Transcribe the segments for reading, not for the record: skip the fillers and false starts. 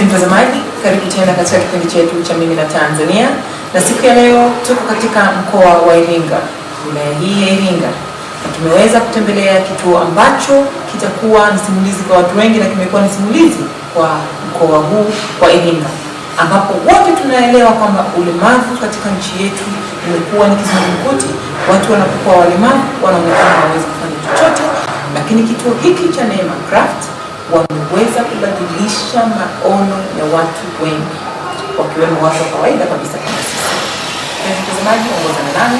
Mtazamaji, karibu tena katika kipindi chetu cha Mimi na Tanzania. Na siku ya leo tuko katika mkoa wa Iringa, wilaya hii ya Iringa. Na tumeweza kutembelea kituo ambacho kitakuwa ni simulizi kwa watu wengi na kimekuwa ni simulizi kwa mkoa huu wa Iringa, ambapo wote tunaelewa kwamba ulemavu katika nchi yetu umekuwa ni kizungumkuti. Watu wanapokuwa walemavu wanaonekana hawawezi kufanya chochote, lakini kituo hiki cha Neema Craft wameweza kubadilisha maono ya watu wengi, wakiwemo watu wa kawaida kabisa kama sisi. Mtazamaji, ongozana nami.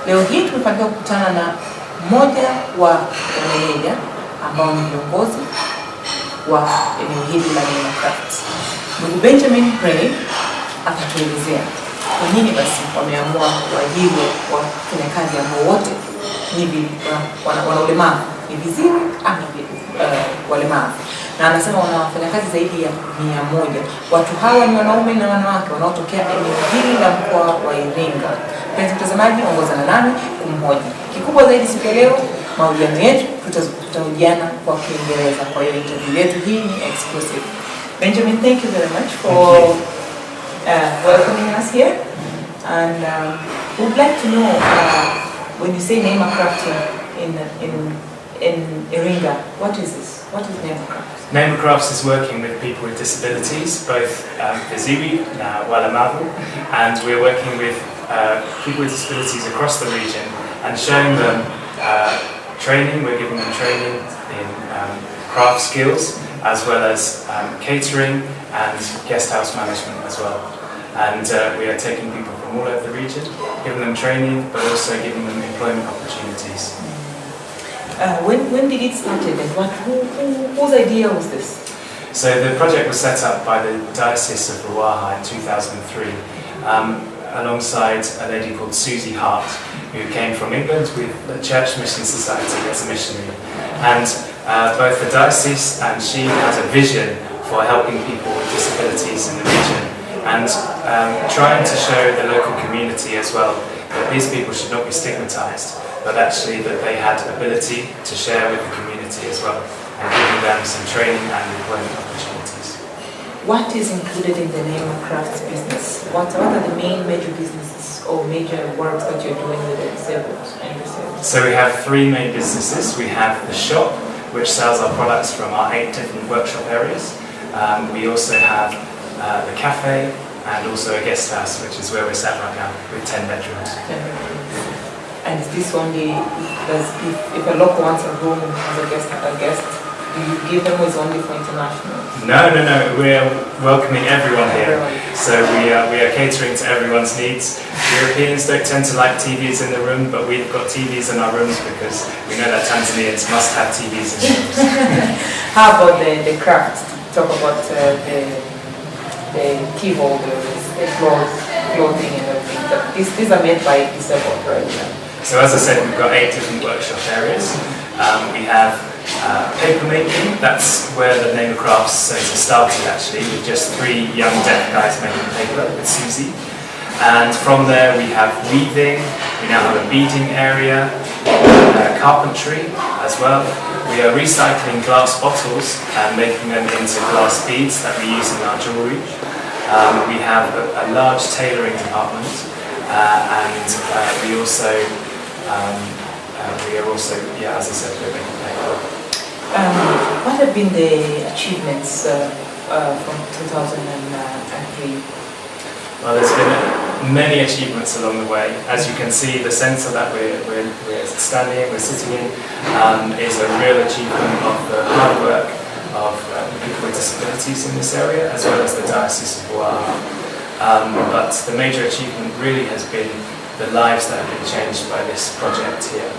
Leo hii tumefanikiwa kukutana na mmoja wa meneja ambao ni viongozi wa eneo hili la Neema Craft. Ndugu Benjamin Gray atatuelezea kwa nini basi wameamua kuajiri wafanyakazi ambao wote ni wana ulemavu, ni viziwi ama walemavu. Na anasema wana wafanyakazi zaidi ya 100. Watu hawa ni wanaume na wanawake wanaotokea eneo hili la mkoa wa Iringa. Mpenzi mtazamaji, ongozana nami kumhoji. Kikubwa zaidi siku ya leo, mahojiano yetu tutahojiana kwa Kiingereza. Kwa hiyo interview yetu hii ni exclusive. Benjamin, thank you very much for welcoming us here. And we'd like to know, when you say Neema Craft in Iringa, what is this? What is Neema Craft? Neema Craft is working with people with disabilities, both viziwi, walemavu, and we're working with people with disabilities across the region and showing them training. We're giving them training in craft skills, as well as catering and guest house management as well. And we are taking people from all over the region, giving them training, but also giving them employment opportunities. When did it start and whose idea was this? So the project was set up by the Diocese of Ruaha in 2003, alongside a lady called Susie Hart, who came from England with the Church Mission Society as a missionary. And both the diocese and she has a vision for helping people with disabilities in the region, and trying to show the local community as well that these people should not be stigmatized, but actually that they had ability to share with the community as well, and giving them some training and employment opportunities. what is included in the neeeeema Crafts business? What are the main major businesses or major works that you're doing with the disabled and disabled? So we have three main businesses. We have the shop, which sells our products from our 8 different workshop areas. We also have the cafe and also a guest house, which is where we're sat right now, with 10 bedrooms. 10 bedrooms. And is this only, if a local wants a room and has a guest, do you give them, or is only for international? No. We're welcoming everyone here. So we are catering to everyone's needs. Europeans don't tend to like TVs in the room, but we've got TVs in our rooms because we know that Tanzanians must have TVs in their rooms. How about the crafts? Talk about the key holders, the clothing and everything. These are made by disabled, right? So as I said, we've got 8 different workshop areas. We have paper making. That's where the neeeeema Crafts Centre started, actually, with just 3 young deaf guys making paper with Susie. And from there we have weaving, we now have a beading area, carpentry as well. We are recycling glass bottles and making them into glass beads that we use in our jewellery. We have a large tailoring department, and we are also, as I said, we're making paper. What have been the achievements from 2003? Well, there's been many achievements along the way. As you can see, the centre that we're standing in, we're sitting in, is a real achievement of the hard work of people with disabilities in this area, as well as the Diocese of Ruaha. But the major achievement really has been the lives that have been changed by this project here.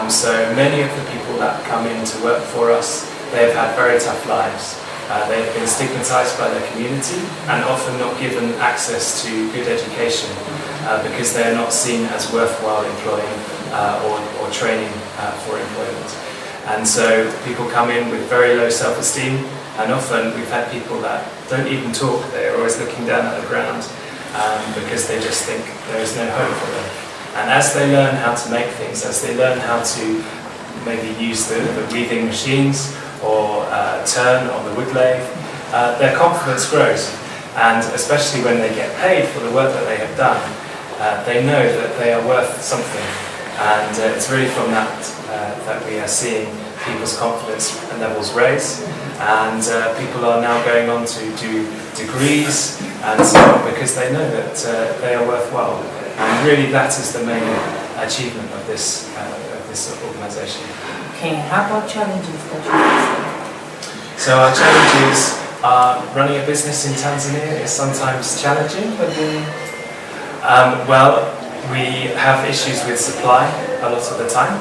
So many of the people that come in to work for us, they have had very tough lives. They have been stigmatised by their community and often not given access to good education because they are not seen as worthwhile employing or training for employment. And so people come in with very low self-esteem, and often we've had people that don't even talk. They're always looking down at the ground because they just think there is no hope for them. And as they learn how to make things, as they learn how to maybe use the weaving machines or turn on the wood lathe, their confidence grows. And especially when they get paid for the work that they have done, they know that they are worth something. And it's really from that that we are seeing people's confidence levels raise. And people are now going on to do degrees and so on because they know that they are worthwhile. And really that is the main achievement of this organisation. Okay, how about challenges that you face? So our challenges are running a business in Tanzania is sometimes challenging. Well, we have issues with supply a lot of the time.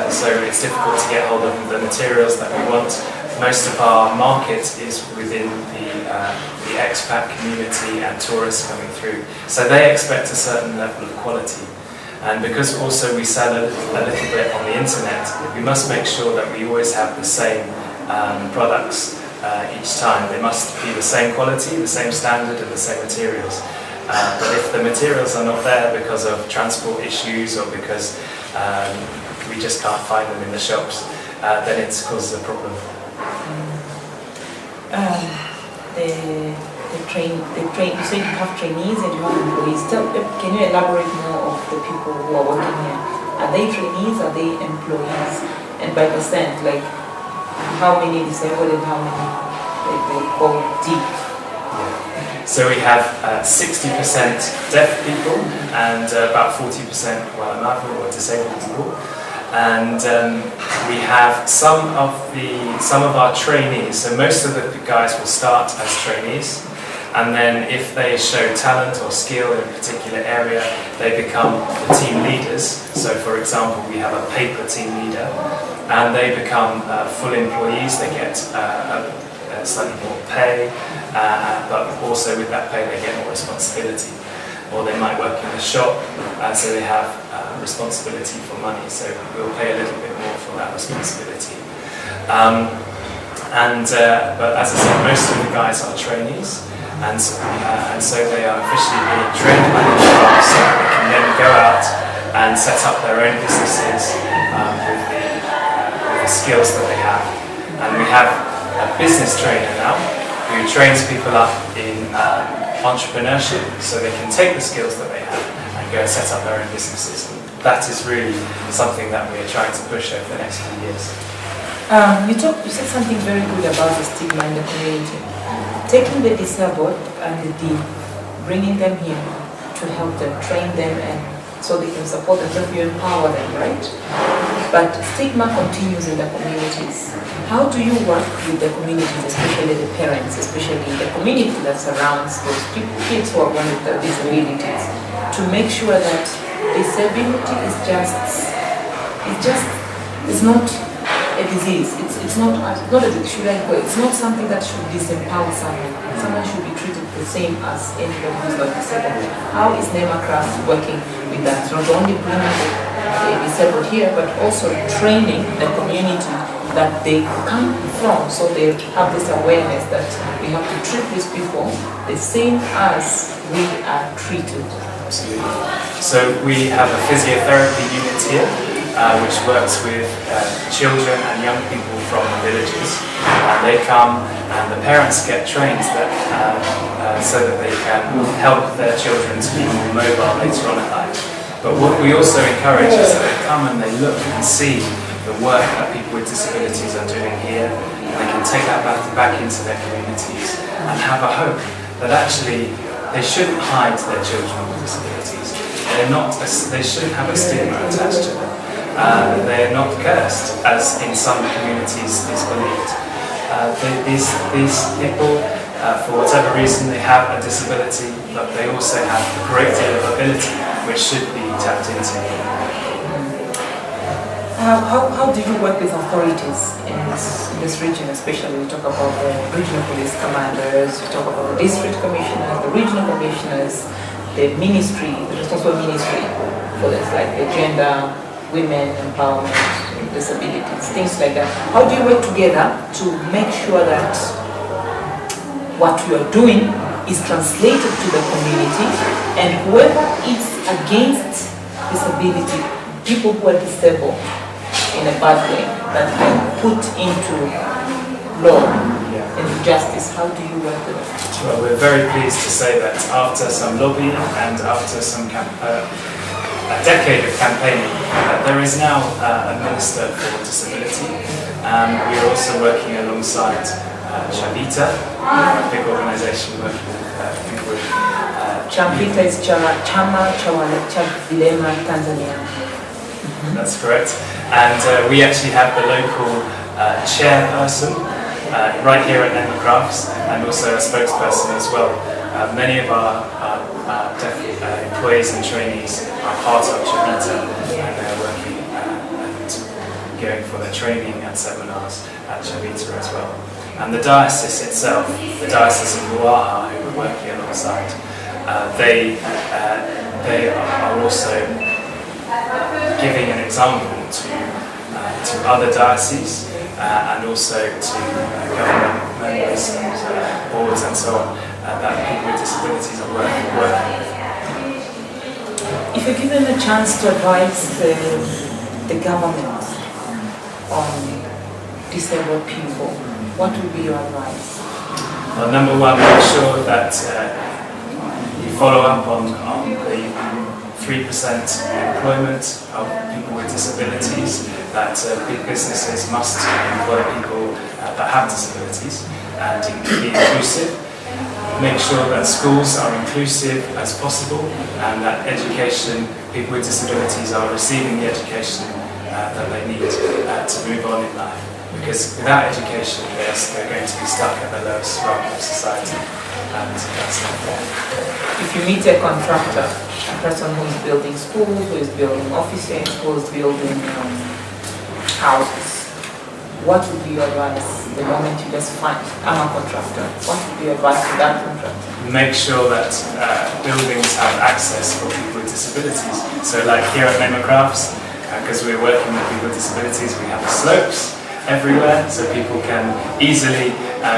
So it's difficult to get hold of the materials that we want. Most of our market is within the expat community and tourists coming through. So they expect a certain level of quality. And because also we sell a little bit on the internet, we must make sure that we always have the same products each time. They must be the same quality, the same standard and the same materials. But if the materials are not there because of transport issues or because we just can't find them in the shops, then it causes a problem. You said you have trainees and you have employees. Can you elaborate more of the people who are working here? Are they trainees? Are they employees? And by percent, like how many disabled and how many they call deep? So we have 60% deaf people and about 40% walamavu or disabled people. And we have some of our trainees. So most of the guys will start as trainees, and then if they show talent or skill in a particular area, they become the team leaders. So for example, we have a paper team leader, and they become full employees. They get slightly more pay, but also with that pay they get more responsibility. Or they might work in a shop, so they have responsibility for money, so we'll pay a little bit more for that responsibility. But as I said, most of the guys are trainees, and so they are officially being trained by the shop, so they can then go out and set up their own businesses with the skills that they have. And we have a business trainer now who trains people up in entrepreneurship so they can take the skills that they have and go and set up their own businesses. That is really something that we are trying to push over the next few years. You said something very good about the stigma in the community. Taking the disabled and bringing them here to help them, train them, and so they can support themselves, you empower them, right? But stigma continues in the communities. How do you work with the communities, especially the parents, especially the community that surrounds those kids who are born with disabilities, to make sure that disability is not a disease. It's not a it's not something that should disempower someone. Someone should be treated the same as anybody who's not disabled. How is neeeeema1 working with that? Not only bringing the disabled here, but also training the community that they come from, so they have this awareness that we have to treat these people the same as we are treated. Absolutely. So we have a physiotherapy unit here, which works with children and young people from the villages. They come and the parents get trained so that they can help their children to be more mobile later on in life. But what we also encourage is that they come and they look and see the work that people with disabilities are doing here, and they can take that back into their communities and have a hope that actually they shouldn't hide their children with disabilities. They shouldn't have a stigma attached to them. They are not cursed, as in some communities is believed. These people, for whatever reason, they have a disability, but they also have a great deal of ability, which should be tapped into. How do you work with authorities in this region, especially? We talk about the regional police commanders, we talk about the district commissioners, the regional commissioners, the ministry, the responsible ministry for this, like the gender, women empowerment, disabilities, things like that. How do you work together to make sure that what you are doing is translated to the community, and whoever is against disability, people who are disabled in a bad way, that can put into law and justice? How do you work with it? Well, we're very pleased to say that after some lobbying and after some a decade of campaigning, there is now a Minister for Disability. We are also working alongside Chavita, a big organisation working with Chavita is Chama cha Vilema Tanzania. That's correct. And we actually have the local chairperson right here at neeeeema1, and also a spokesperson as well. Many of our employees and trainees are part of Chavita, and they're working and going for their training and seminars at Chavita as well. And the diocese itself, the Diocese of Ruaha, who we're working alongside, they are also giving an example to other dioceses and also to government members and boards and so on that people with disabilities are working with. If you're given a chance to advise the government on disabled people, what would be your advice? Well, number one, make sure that you follow up on the 3% employment of people with disabilities, that big businesses must employ people that have disabilities and be inclusive. Make sure that schools are inclusive as possible and that education, people with disabilities are receiving the education that they need to move on in life. Because without education, they're going to be stuck at the lowest rung of society. And that's not fair. If you meet a contractor, a person who is building schools, who is building offices, who is building houses, what would be your advice the moment you just find, I'm a contractor, what would be your advice to that contractor? Make sure that buildings have access for people with disabilities. So like here at neeeeema1, because we're working with people with disabilities, we have the slopes everywhere so people can easily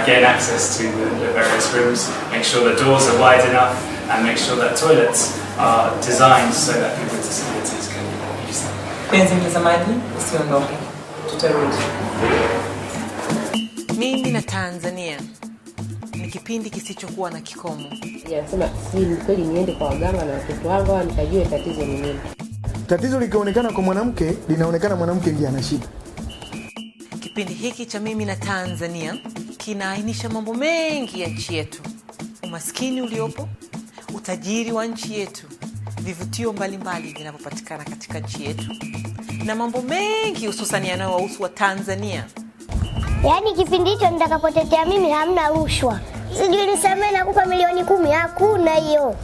gain access to the various rooms. Make sure the doors are wide enough and make sure that toilets are designed so that people with disabilities can use them. Penzi mtazamaji, usiondoke, tutarudi. na Tanzania ni kipindi kisichokuwa na kikomo. Nasema si kweli niende kwa waganga na watoto wangu nikajue tatizo ni nini. Tatizo likionekana kwa mwanamke, linaonekana mwanamke ndiye ana shida. Kipindi hiki cha Mimi na Tanzania kinaainisha mambo mengi ya nchi yetu. Umaskini uliopo, utajiri wa nchi yetu, vivutio mbalimbali vinavyopatikana katika nchi yetu, na mambo mengi hususan yanayowahusu wa Tanzania. Yaani kipindi hicho nitakapotetea mimi hamna rushwa. Sijui nisamee nakupa milioni 10, hakuna hiyo.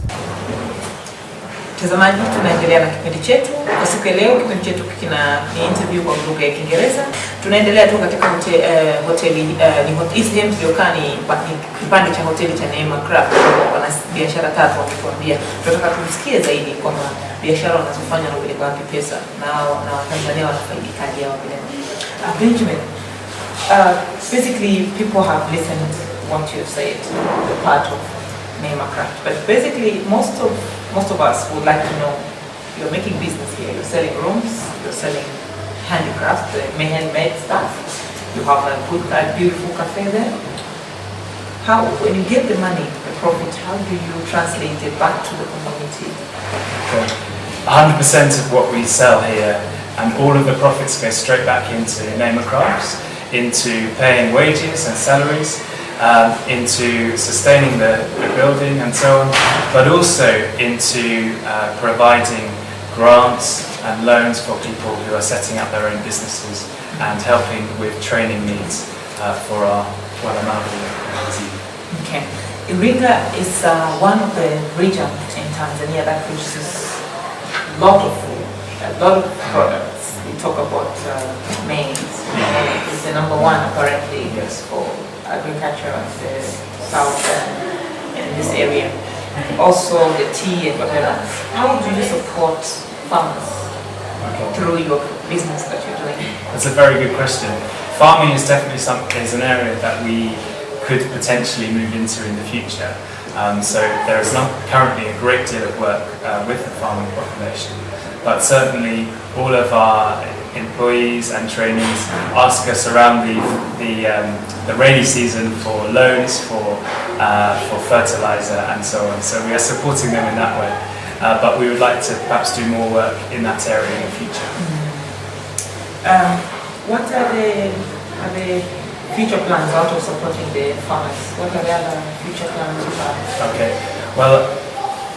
Mtazamaji, tunaendelea na kipindi chetu. Kwa siku ya leo kipindi chetu ni interview kwa lugha ya Kiingereza. Tunaendelea tu katika hoteli hii sehemu tuliokaa ni kipande cha hoteli cha Neema Craft. Wana biashara tatu wametuambia. Tunataka tumsikie zaidi kwamba biashara wanazofanya na kupeleka wapi pesa na Watanzania wanafaidikaje hao vile. Benjamin, basically people have listened what you said, the part of Neema Craft, but basically most of us would like to know, you're making business here, you're selling rooms, you're selling handicrafts, handmade stuff, you have a good, beautiful cafe there. How, when you get the money, the profit, how do you translate it back to the community? Okay. 100% of what we sell here and all of the profits go straight back into Neema Crafts, into paying wages and salaries, into sustaining the building and so on, but also into providing grants and loans for people who are setting up their own businesses and helping with training needs for our team. Okay. Iringa is one of the regions in Tanzania that produces a lot of food, a lot of products. We talk about maize. It's the number one apparently for agriculture in the south in this area. Also the tea and whatever. How do you support farmers through your business that you're doing? That's a very good question. Farming is definitely is an area that we could potentially move into in the future. So there is not currently a great deal of work with the farming population, but certainly all of our employees and trainees ask us around the rainy season for loans, for fertilizer and so on. So we are supporting them in that way, but we would like to perhaps do more work in that area in the future. What are the future plans out of supporting the farmers? What are the other future plans you have? Okay, well,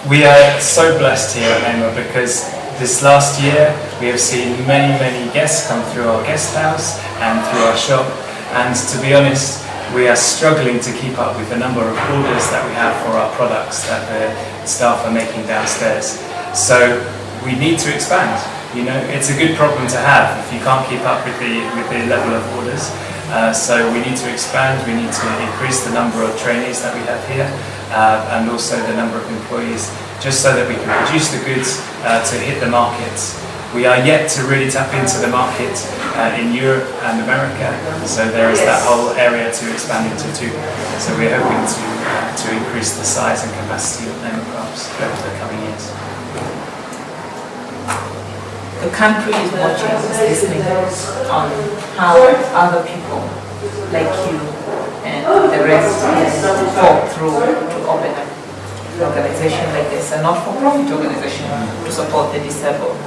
we are so blessed here at Neema because this last year we have seen many guests come through our guest house and through our shop, and to be honest, we are struggling to keep up with the number of orders that we have for our products that the staff are making downstairs. So we need to expand. You know, it's a good problem to have if you can't keep up with the level of orders. So we need to expand, we need to increase the number of trainees that we have here and also the number of employees, just so that we can produce the goods to hit the markets. We are yet to really tap into the market in Europe and America, so there is that whole area to expand into too. So we're hoping to increase the size and capacity of Neema Crafts over the coming years. The country is watching, is listening on how other people like you and the rest fought through to open an organization like this, a not-for-profit organization to support the disabled.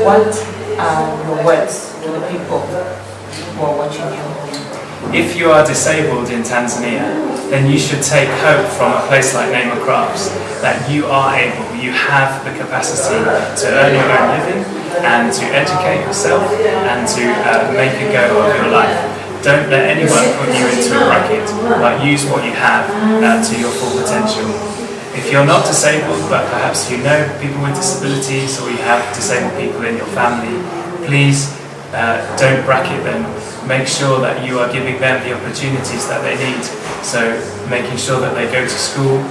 What are your words to the people who are watching you? If you are disabled in Tanzania, then you should take hope from a place like Neema Crafts that you are able, you have the capacity to earn your own living and to educate yourself and to make a go of your life. Don't let anyone put you into a bracket, but use what you have to your full potential. If you're not disabled, but perhaps you know people with disabilities or you have disabled people in your family, please don't bracket them. Make sure that you are giving them the opportunities that they need. So making sure that they go to school,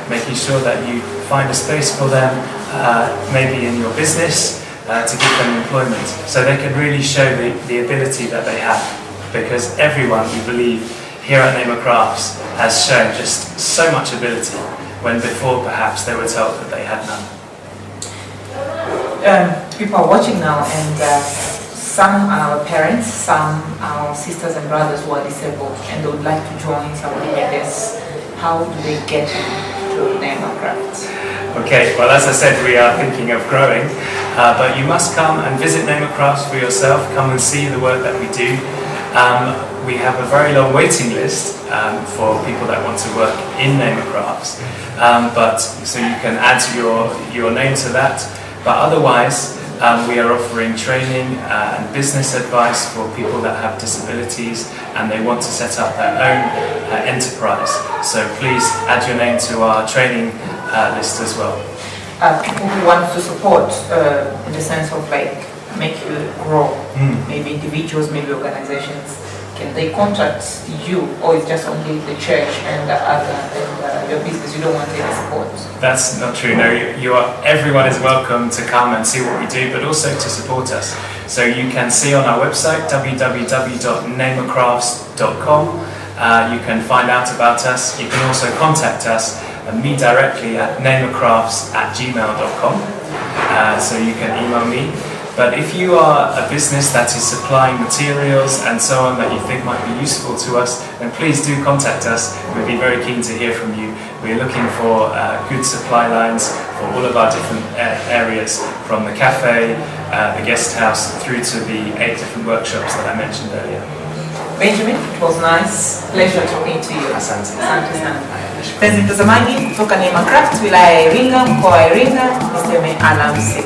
making sure that you find a space for them, maybe in your business, to give them employment, so they can really show the ability that they have. Because everyone, we believe, here at Neema Crafts has shown just so much ability, when before perhaps they were told that they had none. People are watching now, and some are our parents, some are our sisters and brothers who are disabled and they would like to join something like this. How do they get to neeeeema Crafts? Okay, well, as I said, we are thinking of growing, but you must come and visit neeeeema Crafts for yourself. Come and see the work that we do. We have a very long waiting list for people that want to work in neeeeema Crafts, but so you can add your name to that. But otherwise, we are offering training and business advice for people that have disabilities and they want to set up their own enterprise. So please add your name to our training list as well. People who want to support in the sense of like make you grow, maybe individuals, maybe organizations, can they contact you, or it's just only the church and your business? You don't want any support? That's not true. No, everyone is welcome to come and see what we do, but also to support us. So you can see on our website www.neeeemacrafts.com. You can find out about us. You can also contact us, me directly at neeeemacrafts@gmail.com. So you can email me. But if you are a business that is supplying materials and so on that you think might be useful to us, then please do contact us. We'd be very keen to hear from you. We're looking for good supply lines for all of our different areas, from the cafe, the guest house, through to the 8 different workshops that I mentioned earlier. Benjamin, it was nice. Pleasure talking to you. Asante. Asante sana. Mpenzi mtazamaji, kutoka neeeema Crafts, wilaya ya Iringa, mkoa wa Iringa, niseme alamsiki.